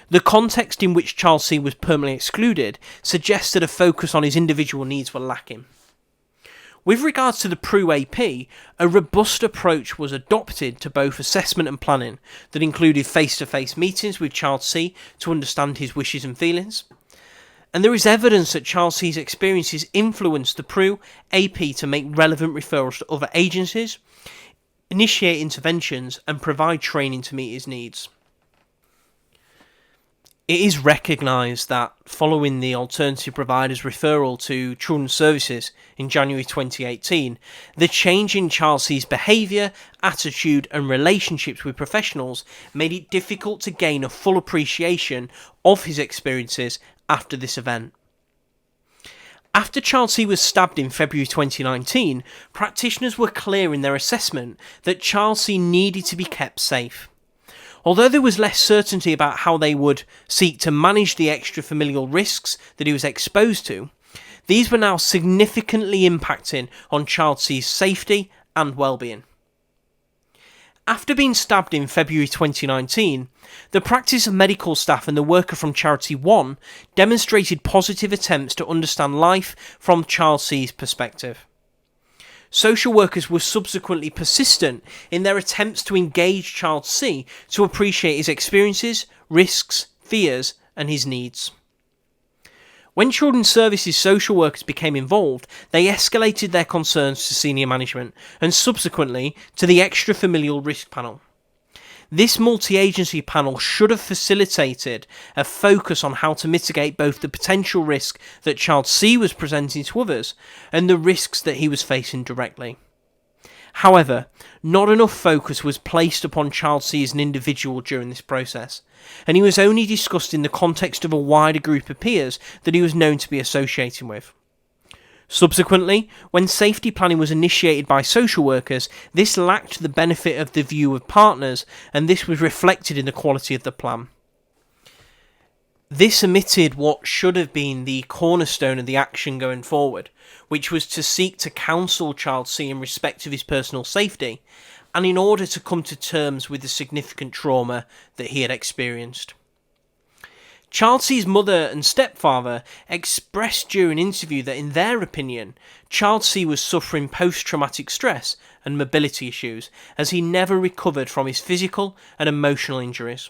Speaker 1: The context in which Child C was permanently excluded suggests that a focus on his individual needs were lacking. With regards to the PRU AP, a robust approach was adopted to both assessment and planning that included face-to-face meetings with Child C to understand his wishes and feelings. And there is evidence that Child C's experiences influenced the PRU AP to make relevant referrals to other agencies, initiate interventions, and provide training to meet his needs. It is recognised that following the alternative provider's referral to Children's Services in January 2018, the change in Child C's behaviour, attitude and relationships with professionals made it difficult to gain a full appreciation of his experiences after this event. After Child C was stabbed in February 2019, practitioners were clear in their assessment that Child C needed to be kept safe. Although there was less certainty about how they would seek to manage the extrafamilial risks that he was exposed to, these were now significantly impacting on Child C's safety and well-being. After being stabbed in February 2019, the practice of medical staff and the worker from Charity One demonstrated positive attempts to understand life from Child C's perspective. Social workers were subsequently persistent in their attempts to engage Child C to appreciate his experiences, risks, fears, and his needs. When Children's Services social workers became involved, they escalated their concerns to senior management and subsequently to the extrafamilial risk panel. This multi-agency panel should have facilitated a focus on how to mitigate both the potential risk that Child C was presenting to others and the risks that he was facing directly. However, not enough focus was placed upon Child C as an individual during this process, and he was only discussed in the context of a wider group of peers that he was known to be associating with. Subsequently, when safety planning was initiated by social workers, this lacked the benefit of the view of partners, and this was reflected in the quality of the plan. This omitted what should have been the cornerstone of the action going forward, which was to seek to counsel Child C in respect of his personal safety, and in order to come to terms with the significant trauma that he had experienced. Child C's mother and stepfather expressed during an interview that in their opinion, Child C was suffering post-traumatic stress and mobility issues as he never recovered from his physical and emotional injuries.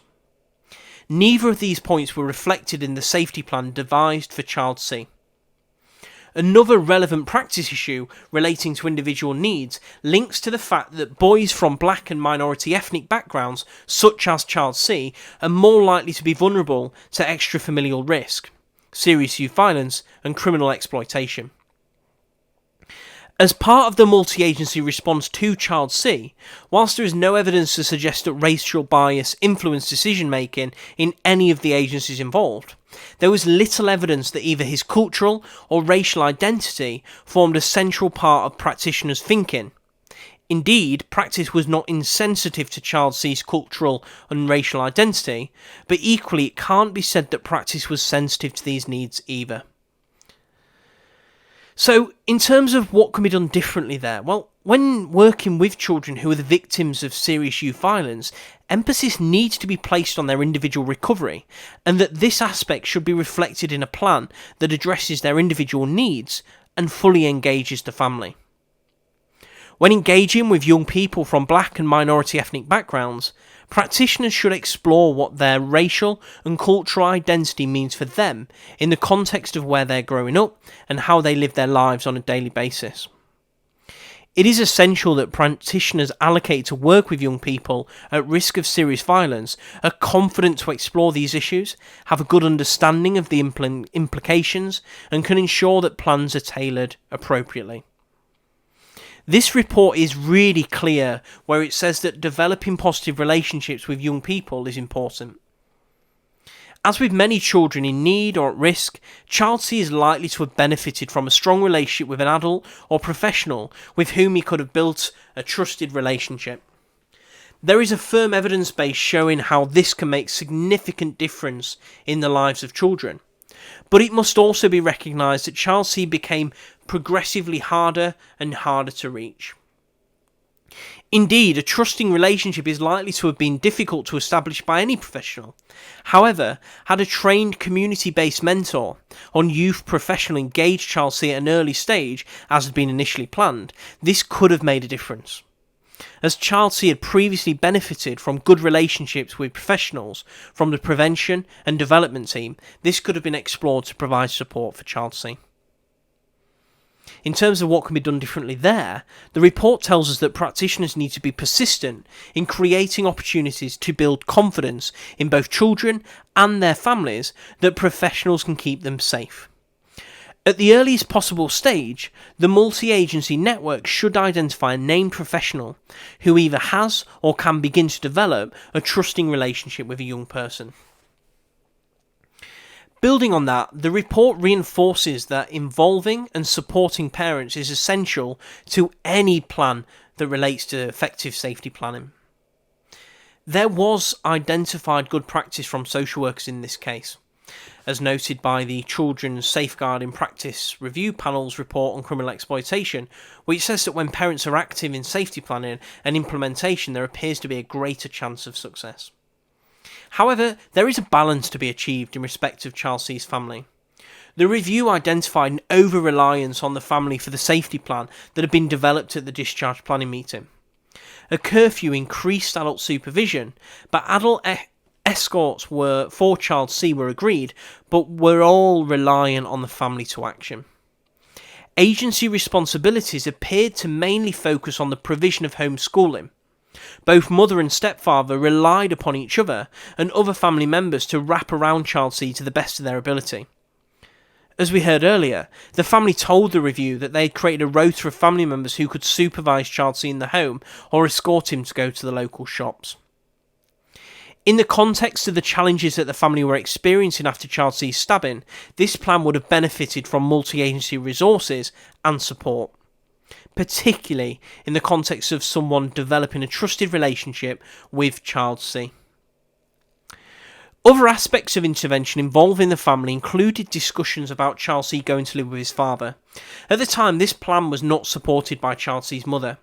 Speaker 1: Neither of these points were reflected in the safety plan devised for Child C. Another relevant practice issue relating to individual needs links to the fact that boys from black and minority ethnic backgrounds, such as Child C, are more likely to be vulnerable to extrafamilial risk, serious youth violence, and criminal exploitation. As part of the multi-agency response to Child C, whilst there is no evidence to suggest that racial bias influenced decision-making in any of the agencies involved, there was little evidence that either his cultural or racial identity formed a central part of practitioners' thinking. Indeed, practice was not insensitive to Child C's cultural and racial identity, but equally it can't be said that practice was sensitive to these needs either. So, in terms of what can be done differently there, well, when working with children who are the victims of serious youth violence, emphasis needs to be placed on their individual recovery, and that this aspect should be reflected in a plan that addresses their individual needs and fully engages the family. When engaging with young people from black and minority ethnic backgrounds, practitioners should explore what their racial and cultural identity means for them in the context of where they're growing up and how they live their lives on a daily basis. It is essential that practitioners allocated to work with young people at risk of serious violence are confident to explore these issues, have a good understanding of the implications, and can ensure that plans are tailored appropriately. This report is really clear where it says that developing positive relationships with young people is important. As with many children in need or at risk, Child C is likely to have benefited from a strong relationship with an adult or professional with whom he could have built a trusted relationship. There is a firm evidence base showing how this can make significant difference in the lives of children. But it must also be recognised that Child C became progressively harder and harder to reach. Indeed, a trusting relationship is likely to have been difficult to establish by any professional. However, had a trained community-based mentor or youth professional engaged Child C at an early stage, as had been initially planned, this could have made a difference. As Child C had previously benefited from good relationships with professionals from the prevention and development team, this could have been explored to provide support for Child C. In terms of what can be done differently there, the report tells us that practitioners need to be persistent in creating opportunities to build confidence in both children and their families that professionals can keep them safe. At the earliest possible stage, the multi-agency network should identify a named professional who either has or can begin to develop a trusting relationship with a young person. Building on that, the report reinforces that involving and supporting parents is essential to any plan that relates to effective safety planning. There was identified good practice from social workers in this case, as noted by the Children's Safeguarding Practice Review Panel's report on criminal exploitation, which says that when parents are active in safety planning and implementation, there appears to be a greater chance of success. However, there is a balance to be achieved in respect of Child C's family. The review identified an over-reliance on the family for the safety plan that had been developed at the discharge planning meeting. A curfew increased adult supervision, but adult escorts for Child C were agreed, but were all reliant on the family to action. Agency responsibilities appeared to mainly focus on the provision of homeschooling. Both mother and stepfather relied upon each other and other family members to wrap around Child C to the best of their ability. As we heard earlier, the family told the review that they had created a rota of family members who could supervise Child C in the home or escort him to go to the local shops. In the context of the challenges that the family were experiencing after Child C's stabbing, this plan would have benefited from multi-agency resources and support, particularly in the context of someone developing a trusted relationship with Child C. Other aspects of intervention involving the family included discussions about Child C going to live with his father. At the time, this plan was not supported by Child C's mother.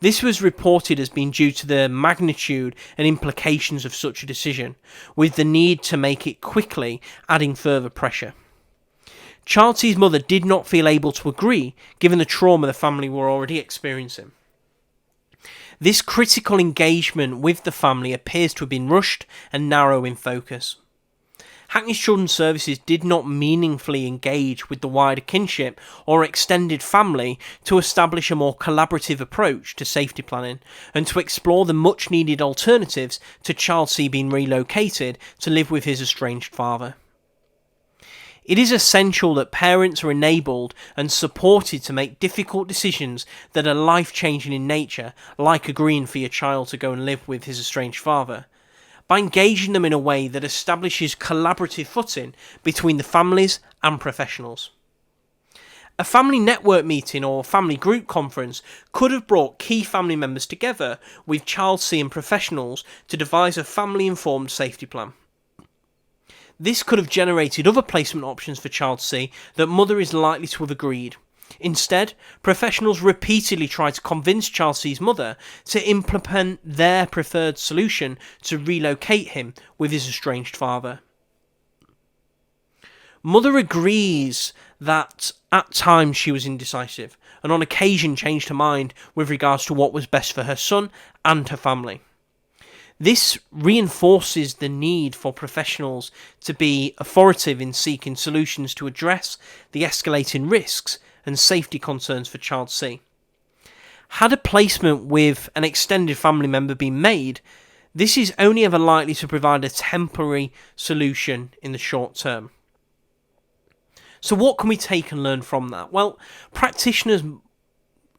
Speaker 1: This was reported as being due to the magnitude and implications of such a decision, with the need to make it quickly, adding further pressure. Child C's mother did not feel able to agree, given the trauma the family were already experiencing. This critical engagement with the family appears to have been rushed and narrow in focus. Hackney's Children's Services did not meaningfully engage with the wider kinship or extended family to establish a more collaborative approach to safety planning and to explore the much needed alternatives to Child C being relocated to live with his estranged father. It is essential that parents are enabled and supported to make difficult decisions that are life-changing in nature, like agreeing for your child to go and live with his estranged father, by engaging them in a way that establishes collaborative footing between the families and professionals. A family network meeting or family group conference could have brought key family members together with Child C and professionals to devise a family-informed safety plan. This could have generated other placement options for Child C that mother is likely to have agreed. Instead, professionals repeatedly tried to convince Child C's mother to implement their preferred solution to relocate him with his estranged father. Mother agrees that at times she was indecisive, and on occasion changed her mind with regards to what was best for her son and her family. This reinforces the need for professionals to be authoritative in seeking solutions to address the escalating risks and safety concerns for Child C. Had a placement with an extended family member been made, this is only ever likely to provide a temporary solution in the short term. So what can we take and learn from that? Well, practitioners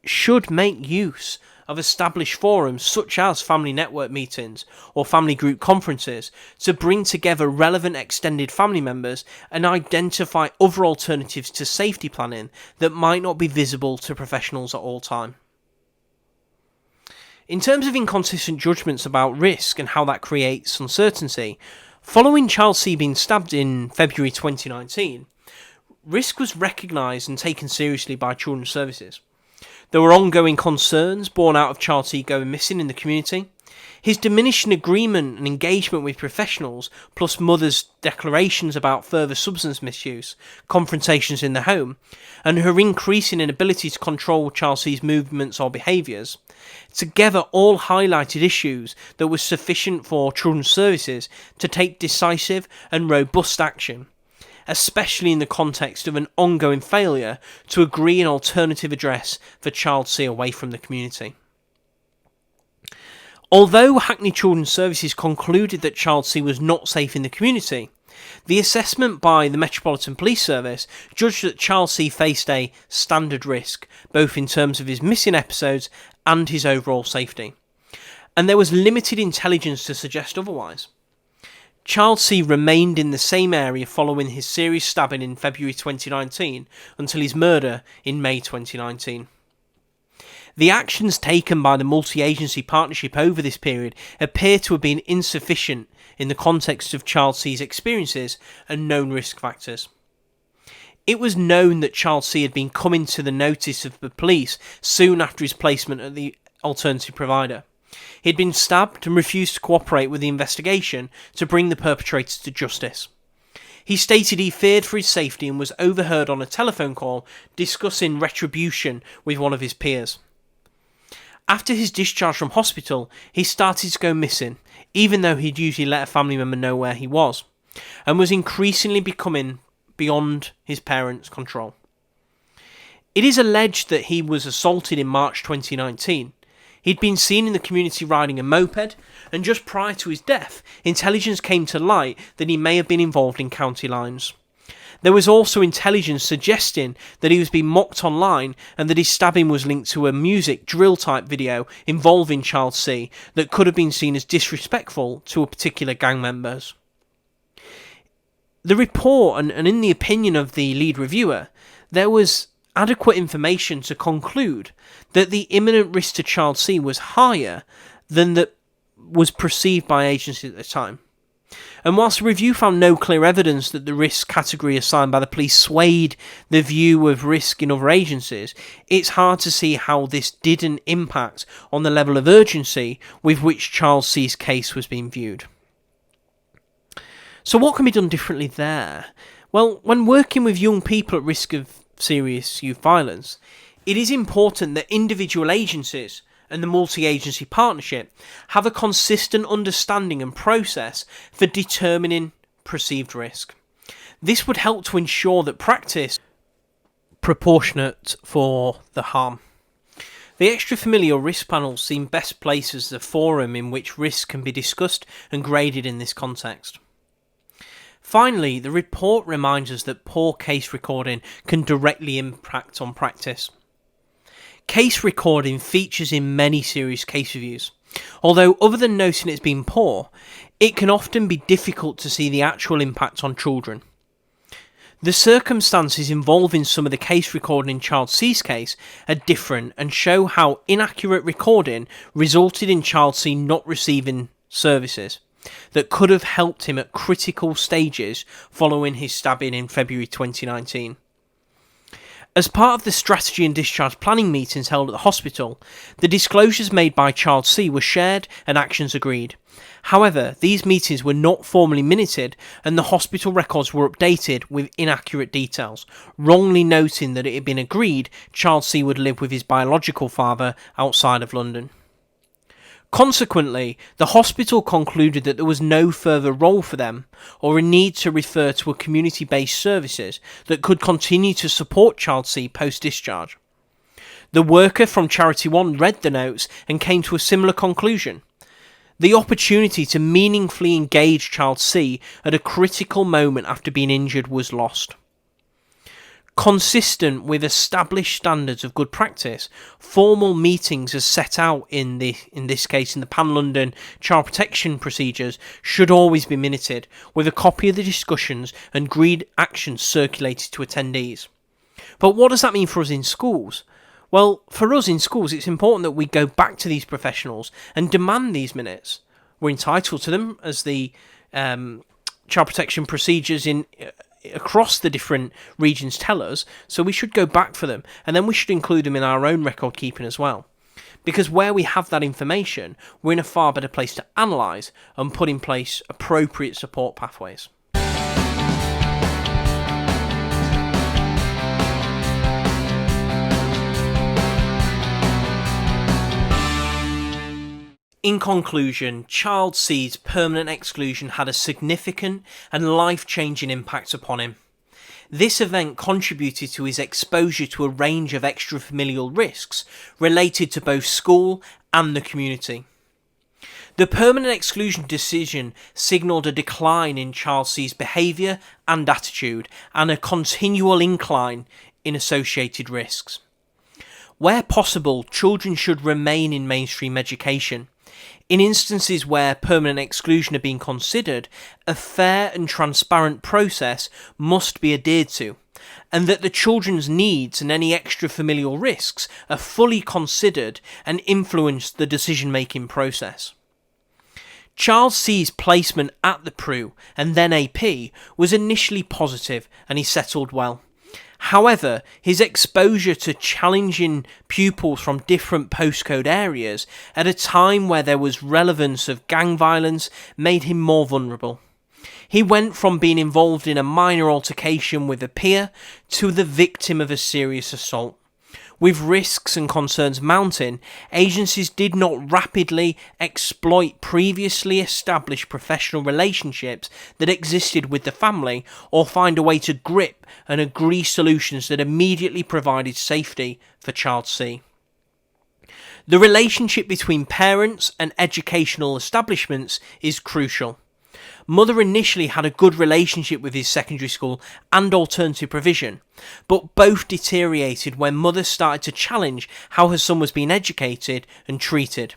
Speaker 1: should make use of established forums such as family network meetings or family group conferences to bring together relevant extended family members and identify other alternatives to safety planning that might not be visible to professionals at all time. In terms of inconsistent judgments about risk and how that creates uncertainty, following Child C being stabbed in February 2019, risk was recognised and taken seriously by Children's Services. There were ongoing concerns born out of Child C going missing in the community. His diminishing agreement and engagement with professionals, plus mother's declarations about further substance misuse, confrontations in the home, and her increasing inability to control Child C's movements or behaviours, together all highlighted issues that were sufficient for Children's Services to take decisive and robust action, especially in the context of an ongoing failure to agree an alternative address for Child C away from the community. Although Hackney Children's Services concluded that Child C was not safe in the community, the assessment by the Metropolitan Police Service judged that Child C faced a standard risk, both in terms of his missing episodes and his overall safety, and there was limited intelligence to suggest otherwise. Child C remained in the same area following his serious stabbing in February 2019 until his murder in May 2019. The actions taken by the multi-agency partnership over this period appear to have been insufficient in the context of Child C's experiences and known risk factors. It was known that Child C had been coming to the notice of the police soon after his placement at the alternative provider. He had been stabbed and refused to cooperate with the investigation to bring the perpetrators to justice. He stated he feared for his safety and was overheard on a telephone call discussing retribution with one of his peers. After his discharge from hospital, he started to go missing, even though he'd usually let a family member know where he was, and was increasingly becoming beyond his parents' control. It is alleged that he was assaulted in March 2019. He'd been seen in the community riding a moped, and just prior to his death, intelligence came to light that he may have been involved in county lines. There was also intelligence suggesting that he was being mocked online and that his stabbing was linked to a music drill type video involving Child C that could have been seen as disrespectful to a particular gang members. The report, and in the opinion of the lead reviewer, there was adequate information to conclude that the imminent risk to Child C was higher than that was perceived by agencies at the time. And whilst the review found no clear evidence that the risk category assigned by the police swayed the view of risk in other agencies, it's hard to see how this didn't impact on the level of urgency with which Child C's case was being viewed. So what can be done differently there? Well, when working with young people at risk of serious youth violence, it is important that individual agencies and the multi-agency partnership have a consistent understanding and process for determining perceived risk. This would help to ensure that practice is proportionate for the harm. The extra-familial risk panels seem best placed as the forum in which risk can be discussed and graded in this context. Finally, the report reminds us that poor case recording can directly impact on practice. Case recording features in many serious case reviews. Although, other than noting it's been poor, it can often be difficult to see the actual impact on children. The circumstances involving some of the case recording in Child C's case are different and show how inaccurate recording resulted in Child C not receiving services that could have helped him at critical stages following his stabbing in February 2019. As part of the strategy and discharge planning meetings held at the hospital, the disclosures made by Child C were shared and actions agreed. However, these meetings were not formally minuted and the hospital records were updated with inaccurate details, wrongly noting that it had been agreed Child C would live with his biological father outside of London. Consequently, the hospital concluded that there was no further role for them or a need to refer to a community-based services that could continue to support Child C post-discharge. The worker from Charity One read the notes and came to a similar conclusion. The opportunity to meaningfully engage Child C at a critical moment after being injured was lost. Consistent with established standards of good practice, formal meetings as set out in this case in the Pan-London Child Protection Procedures should always be minuted, with a copy of the discussions and agreed actions circulated to attendees. But what does that mean for us in schools? Well, for us in schools, it's important that we go back to these professionals and demand these minutes. We're entitled to them as the Child Protection Procedures across the different regions tell us, so we should go back for them, and then we should include them in our own record keeping as well. Because where we have that information, we're in a far better place to analyse and put in place appropriate support pathways. In conclusion, Child C's permanent exclusion had a significant and life-changing impact upon him. This event contributed to his exposure to a range of extrafamilial risks related to both school and the community. The permanent exclusion decision signalled a decline in Child C's behaviour and attitude, and a continual incline in associated risks. Where possible, children should remain in mainstream education. In instances where permanent exclusion had been considered, a fair and transparent process must be adhered to, and that the children's needs and any extrafamilial risks are fully considered and influence the decision-making process. Child C's placement at the PRU and then AP was initially positive and he settled well. However, his exposure to challenging pupils from different postcode areas at a time where there was relevance of gang violence made him more vulnerable. He went from being involved in a minor altercation with a peer to the victim of a serious assault. With risks and concerns mounting, agencies did not rapidly exploit previously established professional relationships that existed with the family, or find a way to grip and agree solutions that immediately provided safety for Child C. The relationship between parents and educational establishments is crucial. Mother initially had a good relationship with his secondary school and alternative provision, but both deteriorated when Mother started to challenge how her son was being educated and treated.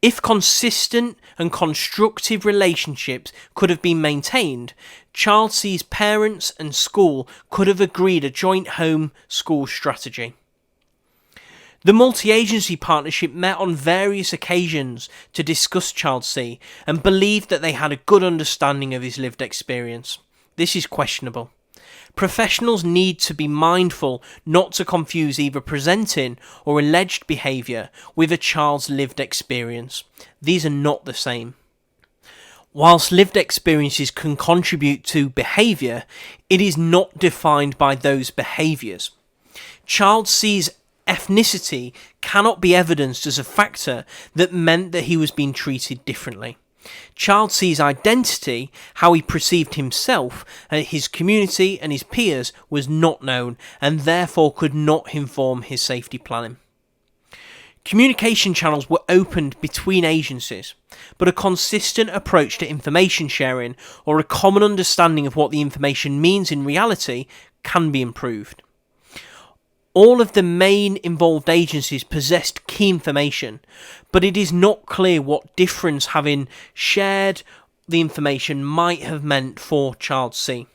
Speaker 1: If consistent and constructive relationships could have been maintained, Child C's parents and school could have agreed a joint home-school strategy. The multi-agency partnership met on various occasions to discuss Child C and believed that they had a good understanding of his lived experience. This is questionable. Professionals need to be mindful not to confuse either presenting or alleged behaviour with a child's lived experience. These are not the same. Whilst lived experiences can contribute to behaviour, it is not defined by those behaviours. Child C's ethnicity cannot be evidenced as a factor that meant that he was being treated differently. Child C's identity, how he perceived himself, his community and his peers, was not known and therefore could not inform his safety planning. Communication channels were opened between agencies, but a consistent approach to information sharing or a common understanding of what the information means in reality can be improved. All of the main involved agencies possessed key information, but it is not clear what difference having shared the information might have meant for Child C.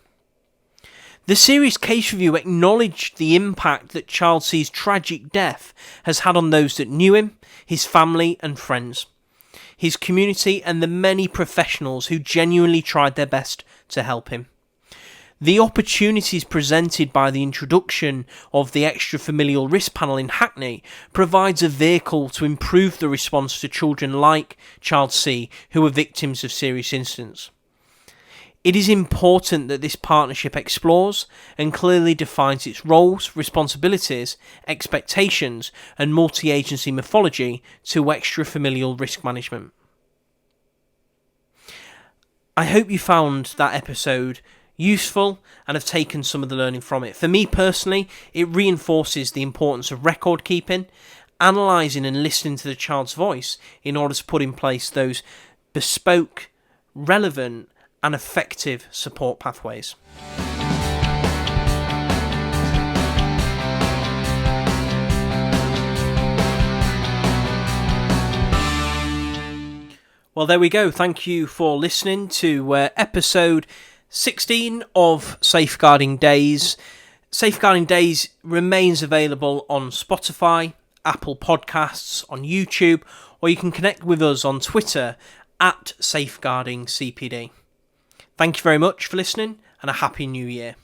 Speaker 1: The series case review acknowledged the impact that Child C's tragic death has had on those that knew him, his family and friends, his community and the many professionals who genuinely tried their best to help him. The opportunities presented by the introduction of the extrafamilial risk panel in Hackney provides a vehicle to improve the response to children like Child C who are victims of serious incidents. It is important that this partnership explores and clearly defines its roles, responsibilities, expectations and multi-agency methodology to extrafamilial risk management. I hope you found that episode useful and have taken some of the learning from it. For me personally, it reinforces the importance of record keeping, analysing and listening to the child's voice in order to put in place those bespoke, relevant and effective support pathways. Well, there we go. Thank you for listening to episode 16 of Safeguarding Days. Safeguarding Days remains available on Spotify, Apple Podcasts, on YouTube, or you can connect with us on Twitter at SafeguardingCPD. Thank you very much for listening and a Happy New Year.